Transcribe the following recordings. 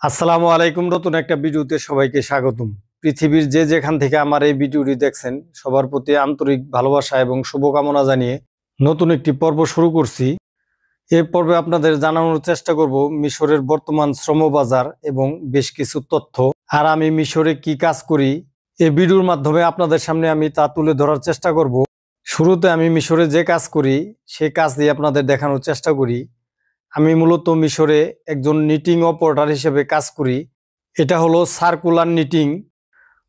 আসসালামু আলাইকুম। নতুন একটা ভিডিওতে সবাইকে স্বাগতম। পৃথিবীর যে যেখান থেকে আমার এই ভিডিওটি দেখছেন সবার প্রতি আন্তরিক ভালোবাসা এবং শুভকামনা জানিয়ে নতুন একটি পর্ব শুরু করছি। এই পর্বে আপনাদের জানানোর চেষ্টা করব মিশরের বর্তমান শ্রমবাজার এবং বেশ কিছু তথ্য। আর আমি মিশরে কি কাজ করি এই ভিডিওর মাধ্যমে আপনাদের সামনে আমি তা তুলে ধরার চেষ্টা করব। শুরুতে আমি মিশরে যে কাজ করি সেই কাজ দিয়ে আপনাদের দেখানোর চেষ্টা করি। আমি মূলত মিশরে একজন নিটিং অপারেটর হিসেবে কাজ করি। এটা হলো সার্কুলার নিটিং।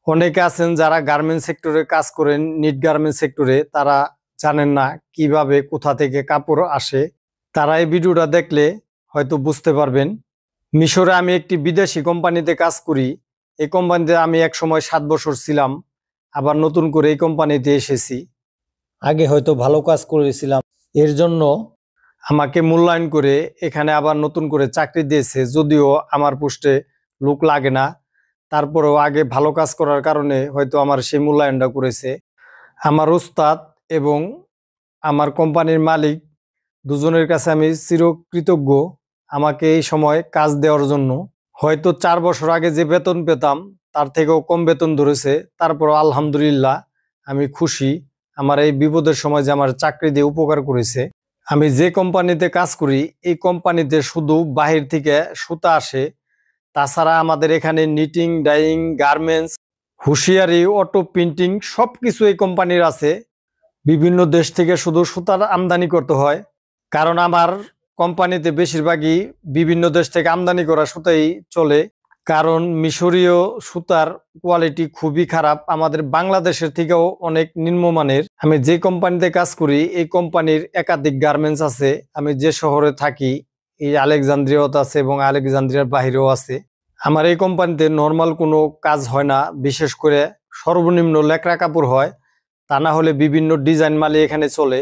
অনেকে আছেন যারা গার্মেন্টস সেক্টরে কাজ করেন, নিট গার্মেন্টস সেক্টরে, তারা জানেন না কিভাবে কোথা থেকে কাপড় আসে। তারা এই ভিডিওটা দেখলে হয়তো বুঝতে পারবেন। মিশরে আমি একটি বিদেশি কোম্পানিতে কাজ করি। এই কোম্পানিতে আমি এক সময় 7 বছর ছিলাম, আবার নতুন করে এই কোম্পানিতে এসেছি। আগে হয়তো ভালো কাজ করেছিলাম, এর জন্য আমাকে মূল্যায়ন করে এখানে আবার নতুন করে চাকরি দিয়েছে। যদিও আমার পোস্টে লোক লাগে না, তারপরেও আগে ভালো কাজ করার কারণে হয়তো আমার সেই মূল্যায়নটা করেছে। আমার উস্তাদ এবং আমার কোম্পানির মালিক দুজনের কাছে আমি চিরকৃতজ্ঞ আমাকে এই সময় কাজ দেওয়ার জন্য। হয়তো 4 বছর আগে যে বেতন পেতাম তার থেকেও কম বেতন ধরেছে, তারপরও আলহামদুলিল্লাহ আমি খুশি। আমার এই বিপদের সময় যে আমার চাকরি দিয়ে উপকার করেছে। আমি যে কোম্পানিতে কাজ করি এই কোম্পানিতে শুধু বাহির থেকে সুতা আসে, তাছাড়া আমাদের এখানে নিটিং, ডাইং, গার্মেন্টস, হুঁশিয়ারি, অটো প্রিন্টিং সব কিছু এই কোম্পানির আছে। বিভিন্ন দেশ থেকে শুধু সুতার আমদানি করতে হয়, কারণ আমার কোম্পানিতে বেশিরভাগই বিভিন্ন দেশ থেকে আমদানি করা সুতাই চলে। কারণ মিশরীয় সুতার কোয়ালিটি খুবই খারাপ, আমাদের বাংলাদেশের থেকেও অনেক নিম্নমানের। আমি যে কোম্পানিতে কাজ করি এই কোম্পানির একাধিক গার্মেন্টস আছে। আমি যে শহরে থাকি এই আলেকজান্দ্রিয়াতে আছে এবং আলেকজান্দ্রিয়ার বাহিরেও আছে। আমার এই কোম্পানিতে নর্মাল কোনো কাজ হয় না, বিশেষ করে সর্বনিম্ন লেকড়া কাপড় হয়, তা না হলে বিভিন্ন ডিজাইন মালে এখানে চলে।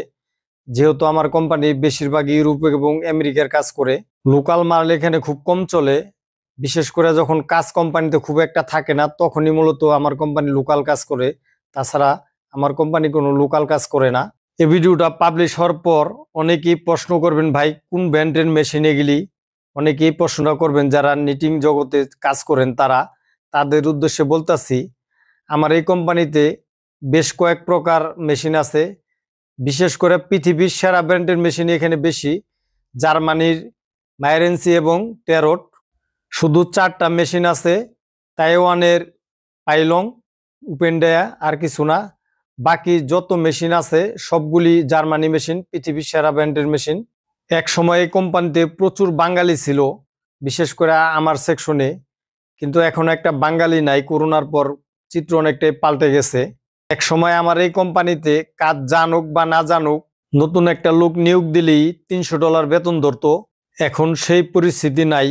যেহেতু আমার কোম্পানি বেশিরভাগ ইউরোপ এবং আমেরিকার কাজ করে, লোকাল মাল এখানে খুব কম চলে। বিশেষ করে যখন কাজ কোম্পানিতে খুব একটা থাকে না তখনই মূলত আমার কোম্পানি লোকাল কাজ করে, তাছাড়া আমার কোম্পানি কোনো লোকাল কাজ করে না। এই ভিডিওটা পাবলিশ হওয়ার পর অনেকেই প্রশ্ন করবেন, ভাই কোন ব্র্যান্ডের মেশিন এগুলি? অনেকেই প্রশ্ন করবেন যারা নিটিং জগতে কাজ করেন তারা, তাদের উদ্দেশ্যে বলতাছি আমার এই কোম্পানিতে বেশ কয়েক প্রকার মেশিন আছে। বিশেষ করে পৃথিবীর সেরা ব্র্যান্ডের মেশিন এখানে বেশি। জার্মানির মাইরেন্সি এবং টেরট শুধু 4টা মেশিন আছে। তাইওয়ানের পাইলং, উপেন্ডায়া আর কিছু না। বাকি যত মেশিন আছে সবগুলি জার্মানি মেশিন, পৃথিবীর সেরা ব্র্যান্ডের মেশিন। এক সময় এই কোম্পানিতে প্রচুর বাঙালি ছিল, বিশেষ করে আমার সেকশনে, কিন্তু এখন একটা বাঙালি নাই। করোনার পর চিত্র অনেকটাই পাল্টে গেছে। এক সময় আমার এই কোম্পানিতে কাজ জানুক বা না জানুক নতুন একটা লোক নিয়োগ দিলেই $300 বেতন ধরতো। এখন সেই পরিস্থিতি নাই।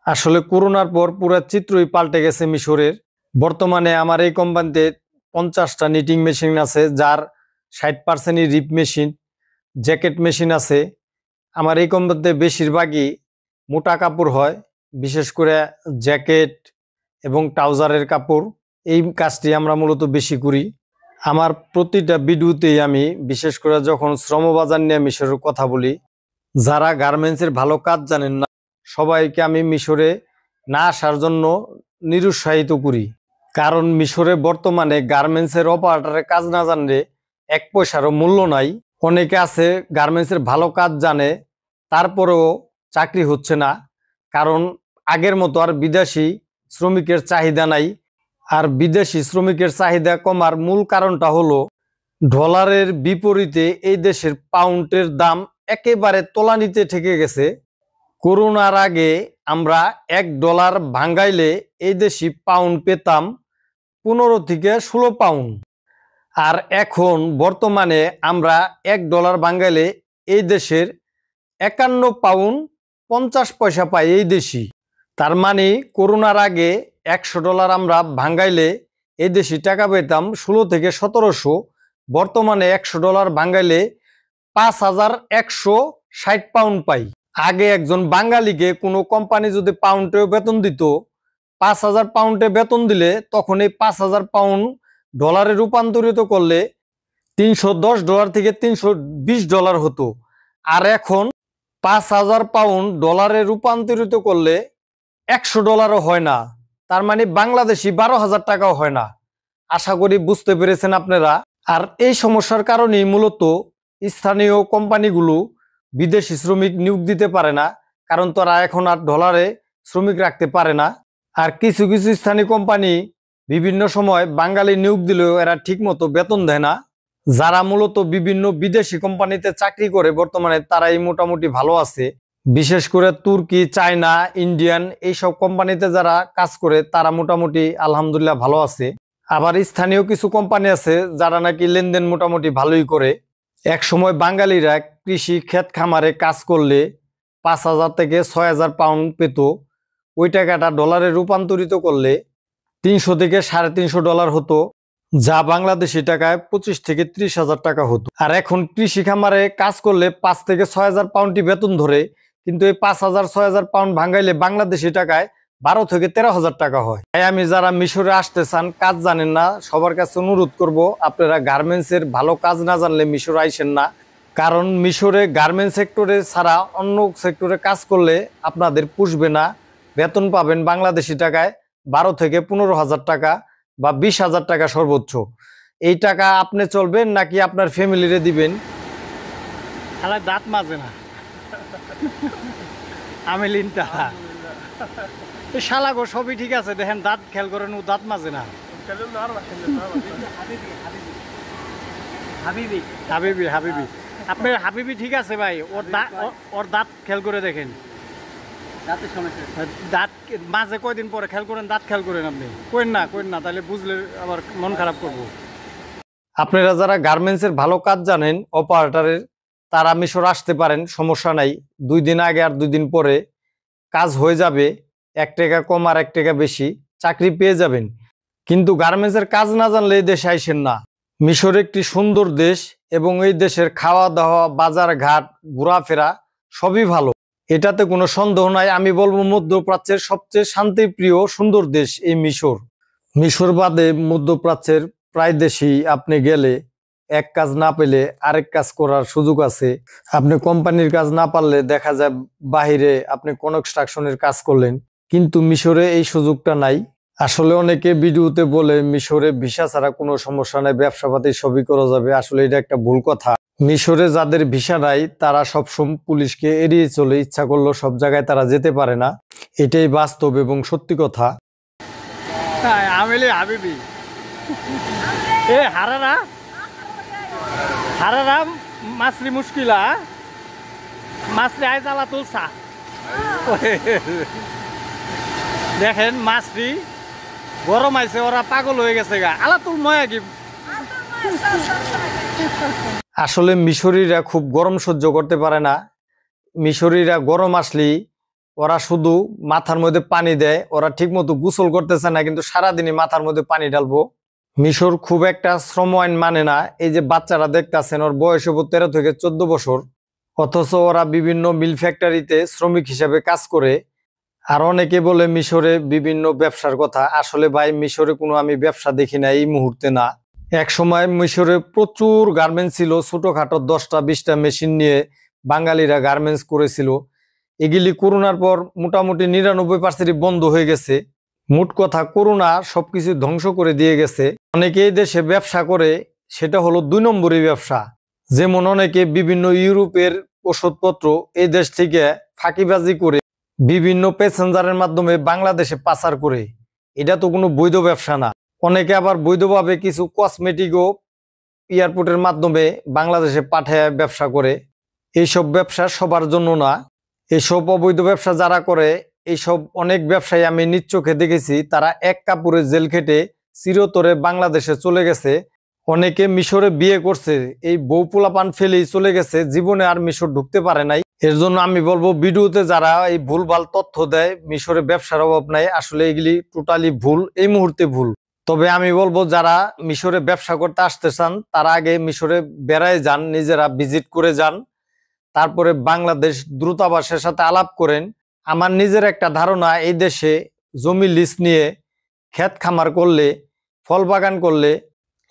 আসলে করোনার পর পুরো চিত্রই পাল্টে গেছে মিশরের। বর্তমানে আমার এই কোম্পানিতে 50টা নিটিং মেশিন আছে, যার 60%ই রিপ মেশিন, জ্যাকেট মেশিন আছে। আমার এই কোম্পানিতে বেশিরভাগই মোটা কাপড় হয়, বিশেষ করে জ্যাকেট এবং ট্রাউজারের কাপড়। এই কাজটি আমরা মূলত বেশি করি। আমার প্রতিটা ভিডিওতেই আমি বিশেষ করে যখন শ্রমবাজার নিয়ে মিশরের কথা বলি, যারা গার্মেন্টসের ভালো কাজ জানেন না সবাইকে আমি মিশরে না আসার জন্য নিরুৎসাহিত করি। কারণ মিশরে বর্তমানে গার্মেন্টসের অপারেটরের কাজ না জানলে 1 পয়সারও মূল্য নাই। অনেকে আছে গার্মেন্টসের ভালো কাজ জানে, তারপরেও চাকরি হচ্ছে না। কারণ আগের মতো আর বিদেশি শ্রমিকের চাহিদা নাই। আর বিদেশি শ্রমিকের চাহিদা কমার মূল কারণটা হলো ডলারের বিপরীতে এই দেশের পাউন্ডের দাম একেবারে তলানিতে ঠেকে গেছে। করোনার আগে আমরা $1 ভাঙ্গাইলে এই দেশি পাউন্ড পেতাম 15 থেকে 16 পাউন্ড। আর এখন বর্তমানে আমরা $1 ভাঙ্গাইলে এই দেশের 51 পাউন্ড 50 পয়সা পাই এই দেশি। তার মানে করোনার আগে $100 আমরা ভাঙ্গাইলে এই দেশি টাকা পেতাম 16 থেকে 1700। বর্তমানে $100 ভাঙ্গাইলে 5160 পাউন্ড পাই। আগে একজন বাঙালিকে কোনো কোম্পানি যদি পাউন্ডেও বেতন দিত, 5000 পাউন্ডে বেতন দিলে তখন এই 5000 পাউন্ড ডলারে রূপান্তরিত করলে $310 থেকে $320 হতো। আর এখন 5000 পাউন্ড ডলারে রূপান্তরিত করলে $100 হয় না, তার মানে বাংলাদেশি 12,000 টাকাও হয় না। আশা করি বুঝতে পেরেছেন আপনারা। আর এই সমস্যার কারণেই মূলত স্থানীয় কোম্পানিগুলো বিদেশি শ্রমিক নিয়োগ দিতে পারে না, কারণ তারা এখন আর ডলারে শ্রমিক রাখতে পারে না। আর কিছু কিছু স্থানীয় কোম্পানি বিভিন্ন সময় বাঙালি নিয়োগ দিলেও এরা ঠিকমতো বেতন দেয় না। যারা মূলত বিভিন্ন বিদেশি কোম্পানিতে চাকরি করে বর্তমানে তারাই মোটামুটি ভালো আছে। বিশেষ করে তুর্কি, চায়না, ইন্ডিয়ান এইসব কোম্পানিতে যারা কাজ করে তারা মোটামুটি আলহামদুলিল্লাহ ভালো আছে। আবার স্থানীয় কিছু কোম্পানি আছে যারা নাকি লেনদেন মোটামুটি ভালোই করে। এক সময় বাঙালিরা কৃষি ক্ষেত খামারে কাজ করলে 5,000 থেকে 6,000 পাউন্ড পেত। ওই টাকাটা ডলারে রূপান্তরিত করলে 300 থেকে $350 হতো, যা বাংলাদেশি টাকায় 25 থেকে 30,000 টাকা হতো। আর এখন কৃষি খামারে কাজ করলে 5 থেকে 6,000 পাউন্ডই বেতন ধরে, কিন্তু এই 5,000-6,000 পাউন্ড ভাঙাইলে বাংলাদেশি টাকায় 12 থেকে 13,000 টাকা হয়। তাই আমি যারা মিশরে আসতে চান, কাজ জানেন না, সবার কাছে অনুরোধ করব আপনারা গার্মেন্টসের ভালো কাজ না জানলে মিশরে আইসেন না। কারণ মিশরে গার্মেন্টস সেক্টরে ছাড়া অন্য সেক্টরে কাজ করলে আপনাদের পুষবে না। বেতন পাবেন বাংলাদেশি টাকায় 12 থেকে 15,000 টাকা বা 20,000 টাকা সর্বোচ্চ। এই টাকা আপনি চলবেন নাকি আপনার ফ্যামিলিরে দিবেন? দাঁত মাজে না আমি লিনটা শালা গো, সবই ঠিক আছে, দেখেন দাঁত খেয়াল করেন, ও দাঁত মাজে না। হাবিবি হাবিবি হাবিবি আপনার হাবিবি ঠিক আছে ভাই, ওর দাঁত খেয়াল করে দেখেন। দাঁতের সমস্যা, দাঁত মাঝে কয়দিন পরে খেয়াল করেন, দাঁত খেয়াল করেন। আপনি করেন না তাহলে বুঝলে আবার মন খারাপ করবো। আপনারা যারা গার্মেন্টসের ভালো কাজ জানেন, অপারেটরের, তারা মিশর আসতে পারেন, সমস্যা নাই। 2 দিন আগে আর 2 দিন পরে কাজ হয়ে যাবে। 1 টাকা কম আর 1 টাকা বেশি চাকরি পেয়ে যাবেন। কিন্তু গার্মেন্টসের কাজ না জানলে এই দেশে আইসেন না। মিশর একটি সুন্দর দেশ এবং এই দেশের খাওয়া দাওয়া, বাজার ঘাট, ঘোরাফেরা সবই ভালো, এটাতে কোনো সন্দেহ নাই। আমি বলবো মধ্যপ্রাচ্যের সবচেয়ে শান্তিপ্রিয় সুন্দর দেশ এই মিশর। মিশর বাদে মধ্যপ্রাচ্যের প্রায় দেশেই আপনি গেলে এক কাজ না পেলে আরেক কাজ করার সুযোগ আছে। আপনি কোম্পানির কাজ না পারলে দেখা যায় বাহিরে আপনি কনস্ট্রাকশনের কাজ করলেন, কিন্তু মিশরে এই সুযোগটা নাই। আসলে অনেকে ভিডিওতে বলে মিশরে ভিসা ছাড়া কোনো সমস্যা নাই, ব্যবসাপাতি সবই করা যাবে। আসলে এটা একটা ভুল কথা। মিশরে যাদের ভিসা নাই তারা সবসময় পুলিশকে এড়িয়ে চলে, ইচ্ছা করলেও সব জায়গায় তারা যেতে পারে না। এটাই বাস্তব এবং সত্যি কথা। আমেলি হাবিবি এ হারারা হারারা মাছরি মুশকিলা মাছরি আইজ আলা তুলসা। দেখেন মাছরি গরম আইছে, ওরা পাগল হয়ে গেছে গা, আলা তুল ময়া কি। আসলে মিশরীরা খুব গরম সহ্য করতে পারে না। মিশরীরা গরম আসলেই ওরা শুধু মাথার মধ্যে পানি দেয়, ওরা ঠিক মতো গোসল করতেছে না, কিন্তু সারাদিনই মাথার মধ্যে পানি ঢালবো। মিশর খুব একটা শ্রম আইন মানে না। এই যে বাচ্চারা দেখতেছেন, ওর বয়স হবো 13 থেকে 14 বছর, অথচ ওরা বিভিন্ন মিল ফ্যাক্টরিতে শ্রমিক হিসেবে কাজ করে। আর অনেকে বলে মিশরে বিভিন্ন ব্যবসার কথা। আসলে ভাই মিশরে কোনো আমি ব্যবসা দেখি না এই মুহূর্তে না। এক সময় মিশরে প্রচুর গার্মেন্টস ছিল, ছোটখাটো 10টা-20টা মেশিন নিয়ে বাঙালিরা গার্মেন্টস করেছিল। এগুলি করোনার পর মোটামুটি 99% বন্ধ হয়ে গেছে। মোট কথা করোনা সবকিছু ধ্বংস করে দিয়ে গেছে। অনেকে এই দেশে ব্যবসা করে, সেটা হলো 2 নম্বরই ব্যবসা। যেমন অনেকে বিভিন্ন ইউরোপের ওষুধপত্র এই দেশ থেকে ফাঁকিবাজি করে বিভিন্ন প্যাসেঞ্জারের মাধ্যমে বাংলাদেশে পাচার করে। এটা তো কোনো বৈধ ব্যবসা না। অনেকে আবার বৈধভাবে কিছু কসমেটিকও এয়ারপোর্টের মাধ্যমে বাংলাদেশে পাঠায় ব্যবসা করে। এইসব ব্যবসা সবার জন্য না। এইসব অবৈধ ব্যবসা যারা করে, এইসব অনেক ব্যবসায়ী আমি নিজ চোখে দেখেছি, তারা এক কাপড়ে জেল খেটে চিরতরে বাংলাদেশে চলে গেছে। অনেকে মিশরে বিয়ে করছে, এই বউ পোলাপান ফেলেই চলে গেছে, জীবনে আর মিশর ঢুকতে পারে নাই। এর জন্য আমি বলবো ভিডিওতে যারা এই ভুলভাল তথ্য দেয় মিশরে ব্যবসার অভাব নাই, আসলে এগুলি টোটালি ভুল, এই মুহূর্তে ভুল। তবে আমি বলবো যারা মিশরে ব্যবসা করতে আসতে চান তারা আগে মিশরে বেড়ায় যান, নিজেরা ভিজিট করে যান, তারপরে বাংলাদেশ দূতাবাসের সাথে আলাপ করেন। আমার নিজের একটা ধারণা, এই দেশে জমি লিজ নিয়ে ক্ষেত খামার করলে, ফল বাগান করলে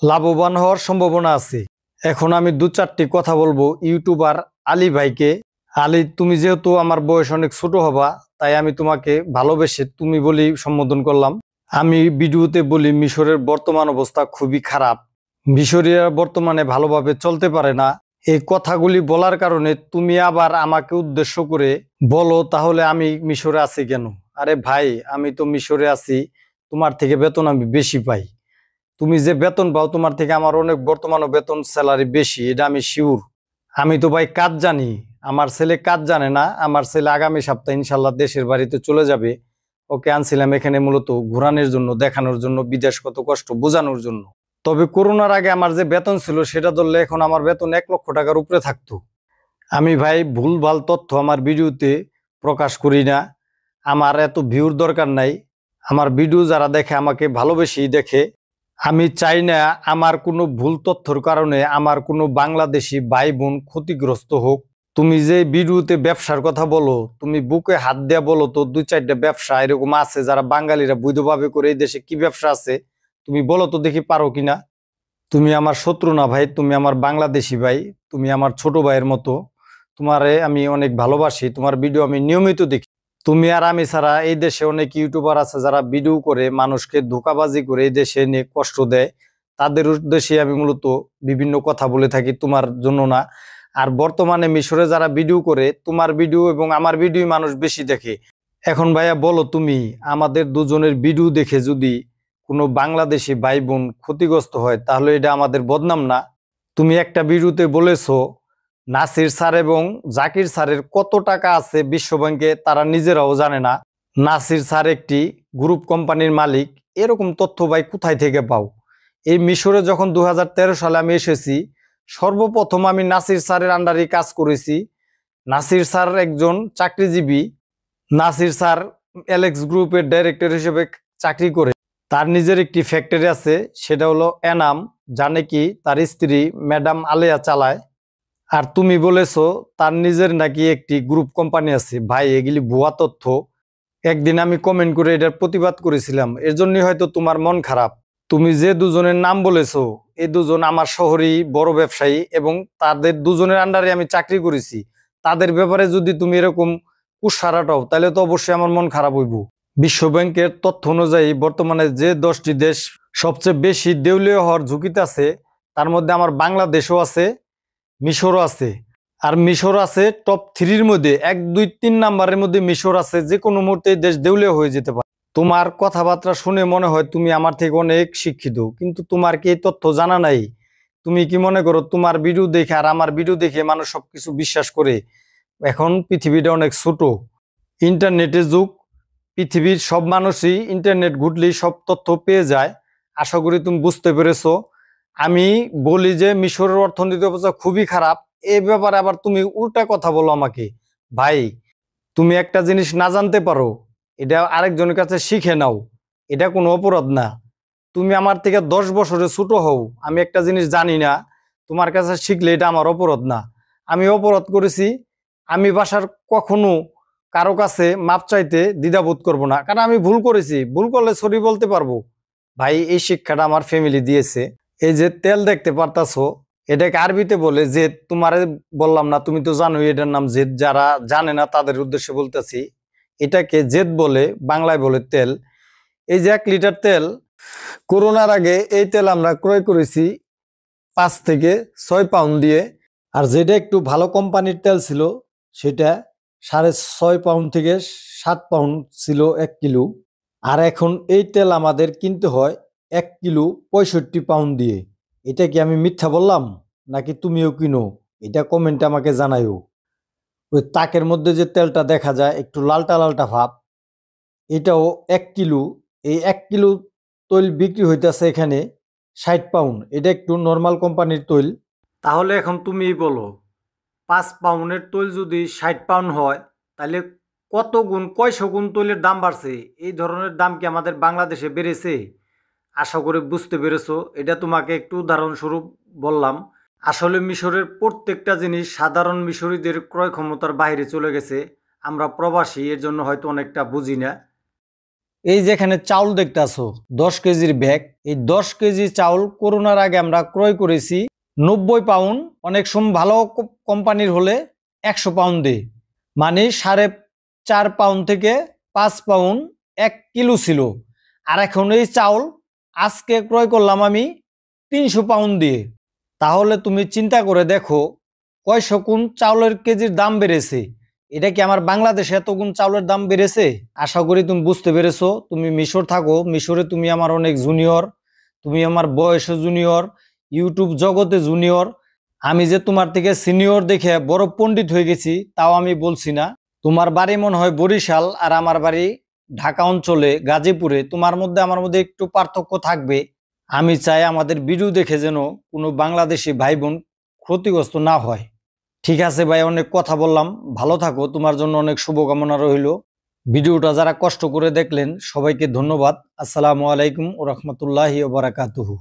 লাভবান হওয়ার সম্ভাবনা আছে। এখন আমি 2-4টি কথা বলবো ইউটিউবার আলী ভাইকে। আলী, তুমি যেহেতু আমার বয়স অনেক ছোট হবা, তাই আমি তোমাকে ভালোবেসে তুমি বলি সম্বোধন করলাম। আমি ভিডিওতে বলি মিশরের বর্তমান অবস্থা খুবই খারাপ, মিশরীয়রা বর্তমানে ভালোভাবে চলতে পারে না। এই কথাগুলি বলার কারণে তুমি আবার আমাকে উদ্দেশ্য করে বলো তাহলে আমি মিশরে আছি কেন। আরে ভাই, আমি তো মিশরে আছি, তোমার থেকে বেতন আমি বেশি পাই। তুমি যে বেতন পাও তোমার থেকে আমার অনেক বর্তমানে বেতন স্যালারি বেশি, এটা আমি শিওর। আমি তো ভাই কাজ জানি, আমার ছেলে কাজ জানে না। আমার ছেলে আগামী সপ্তাহে ইনশাল্লাহ দেশের বাড়িতে চলে যাবে। ওকে আনছিলাম এখানে মূলত ঘোরানোর জন্য, দেখানোর জন্য বিদেশ কত কষ্ট বোঝানোর জন্য। তবে করোনার আগে আমার যে বেতন ছিল সেটা ধরলে এখন আমার বেতন 1 লক্ষ টাকার উপরে থাকতো। আমি ভাই ভুলভাল তথ্য আমার ভিডিওতে প্রকাশ করি না। আমার এত ভিউর দরকার নাই। আমার ভিডিও যারা দেখে আমাকে ভালোবেসেই দেখে। আমি চাই না আমার কোনো ভুল তথ্যর কারণে আমার কোনো বাংলাদেশি ভাই বোন ক্ষতিগ্রস্ত হোক। তুমি যে ভিডিওতে ব্যবসার কথা বলো, তুমি বুকে হাত দেয়া বলো তো 2-4টা ব্যবসা এরকম আছে যারা বাঙালিরা বৈধভাবে করে এই দেশে কি ব্যবসা আছে তুমি বলো তো দেখি পারো কিনা। তুমি আমার শত্রু না ভাই, তুমি আমার বাংলাদেশি ভাই, তুমি আমার ছোট ভাইয়ের মতো। তোমারে আমি অনেক ভালোবাসি, তোমার ভিডিও আমি নিয়মিত দেখি। তুমি আর আমি ছাড়া এই দেশে অনেক ইউটিউবার আছে যারা ভিডিও করে মানুষকে ধোঁকাবাজি করে এই দেশে নিয়ে কষ্ট দেয়। তাদের উদ্দেশ্যে আমি মূলত বিভিন্ন কথা বলে থাকি, তোমার জন্য না। আর বর্তমানে মিশরে যারা ভিডিও করে, তোমার ভিডিও এবং আমার ভিডিও মানুষ বেশি দেখে। এখন ভাইয়া বলো, তুমি আমাদের দুজনের ভিডিও দেখে যদি কোনো বাংলাদেশি ভাই বোন ক্ষতিগ্রস্ত হয় তাহলে এটা আমাদের বদনাম না? তুমি একটা ভিডিওতে বলেছো নাসির স্যার এবং জাকির স্যারের কত টাকা আছে বিশ্বব্যাংকে তারা নিজেরাও জানে না। নাসির স্যার একটি গ্রুপ কোম্পানির মালিক, এরকম তথ্য ভাই কোথায় থেকে পাও? এই মিশরে যখন 2013 সালে আমি এসেছি, সর্বপ্রথম আমি নাসির স্যারের আন্ডারে কাজ করেছি। নাসির স্যার একজন চাকরিজীবী। নাসির স্যার এলেক্স গ্রুপের ডাইরেক্টর হিসেবে চাকরি করে। তার নিজের একটি ফ্যাক্টরি আছে, সেটা হলো এনাম, জানে কি তার স্ত্রী ম্যাডাম আলেয়া চালায়। আর তুমি বলেছো তার নিজের নাকি একটি গ্রুপ কোম্পানি আছে। ভাই, এগুলি ভুয়া তথ্য। একদিন আমি কমেন্ট করে এটার প্রতিবাদ করেছিলাম, এর জন্যই হয়তো তোমার মন খারাপ। তুমি যে দুজনের নাম বলেছো এই দুজন আমার শহরেই বড় ব্যবসায়ী এবং তাদের দুজনের আন্ডারে আমি চাকরি করেছি। তাদের ব্যাপারে যদি তুমি এরকম কুৎসারাটাও তাহলে তো অবশ্যই আমার মন খারাপ হইব। বিশ্বব্যাংকের তথ্য অনুযায়ী বর্তমানে যে 10টি দেশ সবচেয়ে বেশি দেউলিয়া হওয়ার ঝুঁকিতে আছে তার মধ্যে আমার বাংলাদেশও আছে, মিশরও আছে। আর মিশর আছে টপ 3-র মধ্যে, 1, 2, 3 নাম্বারের মধ্যে মিশর আছে। যে কোনো মুহূর্তে দেশ দেউলিয়া হয়ে যেতে পারে। তোমার কথাবার্তা শুনে মনে হয় তুমি আমার থেকে অনেক শিক্ষিত, কিন্তু তোমার কি এই তথ্য জানা নাই? তুমি কি মনে করো তোমার ভিডিও দেখে আর আমার ভিডিও দেখে মানুষ সবকিছু বিশ্বাস করে? এখন পৃথিবীটা অনেক ছোট, ইন্টারনেটের যুগ। পৃথিবীর সব মানুষই ইন্টারনেট ঘুটলেই সব তথ্য পেয়ে যায়। আশা করি তুমি বুঝতে পেরেছো। আমি বলি যে মিশরের অর্থনৈতিক অবস্থা খুবই খারাপ, এ ব্যাপারে আবার তুমি উল্টা কথা বলো আমাকে। ভাই, তুমি একটা জিনিস না জানতে পারো, এটা আরেকজনের কাছে শিখে নাও, এটা কোনো অপরাধ না। তুমি আমার থেকে 10 বছরে ছোট হও, আমি একটা জিনিস জানি না, তোমার কাছে শিখলে এটা আমার অপরাধ না। আমি অপরাধ করেছি, আমি বাসার কখনো কারো কাছে মাপ চাইতে দ্বিধাবোধ করব না, কারণ আমি ভুল করেছি, ভুল করলে সরি বলতে পারবো। ভাই, এই শিক্ষাটা আমার ফ্যামিলি দিয়েছে। এই যে তেল দেখতে পারতাছো, এটাকে আরবিতে বলে জেদ। তোমারে বললাম না, তুমি তো জানোই এটার নাম জেদ। যারা জানে না তাদের উদ্দেশ্যে বলতেছি, এটাকে জেদ বলে, বাংলায় বলে তেল। এই যে 1 লিটার তেল, করোনার আগে এই তেল আমরা ক্রয় করেছি 5 থেকে 6 পাউন্ড দিয়ে। আর যেটা একটু ভালো কোম্পানির তেল ছিল সেটা 6.5 পাউন্ড থেকে 7 পাউন্ড ছিল 1 কিলো। আর এখন এই তেল আমাদের কিনতে হয় 1 কিলো 65 পাউন্ড দিয়ে। এটা কি আমি মিথ্যা বললাম নাকি তুমিও কিনো? এটা কমেন্টে আমাকে জানাইও। ওই তাকের মধ্যে যে তেলটা দেখা যায় একটু লালটা লালটা ভাব, এটাও 1 কিলো। এই 1 কিলো তৈল বিক্রি হইতেছে এখানে 60 পাউন্ড। এটা একটু নর্মাল কোম্পানির তৈল। তাহলে এখন তুমি বলো, 5 পাউন্ডের তৈল যদি 60 পাউন্ড হয় তাহলে কত গুণ, কয়শো গুণ তৈলের দাম বাড়ছে। এই ধরনের দাম কি আমাদের বাংলাদেশে বেড়েছে? আশা করি বুঝতে পেরেছো। এটা তোমাকে একটু উদাহরণস্বরূপ বললাম। আসলে মিশরের প্রত্যেকটা জিনিস সাধারণ মিশরীদের ক্রয় ক্ষমতার বাইরে চলে গেছে। আমরা প্রবাসী, এর জন্য হয়তো অনেকটা বুঝি না। এই যেখানে চাউল দেখতেছো 10 কেজির ব্যাগ, এই 10 কেজি চাউল করোনার আগে আমরা ক্রয় করেছি 90 পাউন্ড। অনেক সময় ভালো কোম্পানির হলে 100 পাউন্ডে, মানে 4.5 পাউন্ড থেকে 5 পাউন্ড 1 কিলো ছিল। আর এখন এই চাউল আজকে ক্রয় করলাম আমি 300 পাউন্ড দিয়ে। তাহলে তুমি চিন্তা করে দেখো কয়শো গুণ চাউলের কেজির দাম বেড়েছে। এটা কি আমার বাংলাদেশে এত গুণ চাউলের দাম বেড়েছে? আশা করি তুমি বুঝতে পেরেছো। তুমি মিশর থাকো, মিশরে তুমি আমার অনেক জুনিয়র, তুমি আমার বয়সে জুনিয়র, ইউটিউব জগতে জুনিয়র। আমি যে তোমার থেকে সিনিয়র দেখে বড় পণ্ডিত হয়ে গেছি তাও আমি বলছি না। তোমার বাড়ি মনে হয় বরিশাল আর আমার বাড়ি ঢাকা অঞ্চলে গাজীপুরে। তোমার মধ্যে আমার মধ্যে একটু পার্থক্য থাকবে। আমি চাই আমাদের ভিডিও দেখে যেন কোনো বাংলাদেশি ভাই বোন ক্ষতিগ্রস্ত না হয়। ঠিক আছে ভাই, অনেক কথা বললাম, ভালো থাকো, তোমার জন্য অনেক শুভকামনা রইল। ভিডিওটা যারা কষ্ট করে দেখলেন সবাইকে ধন্যবাদ। আসসালামু আলাইকুম ওয়া রাহমাতুল্লাহি ওয়া বারাকাতুহু।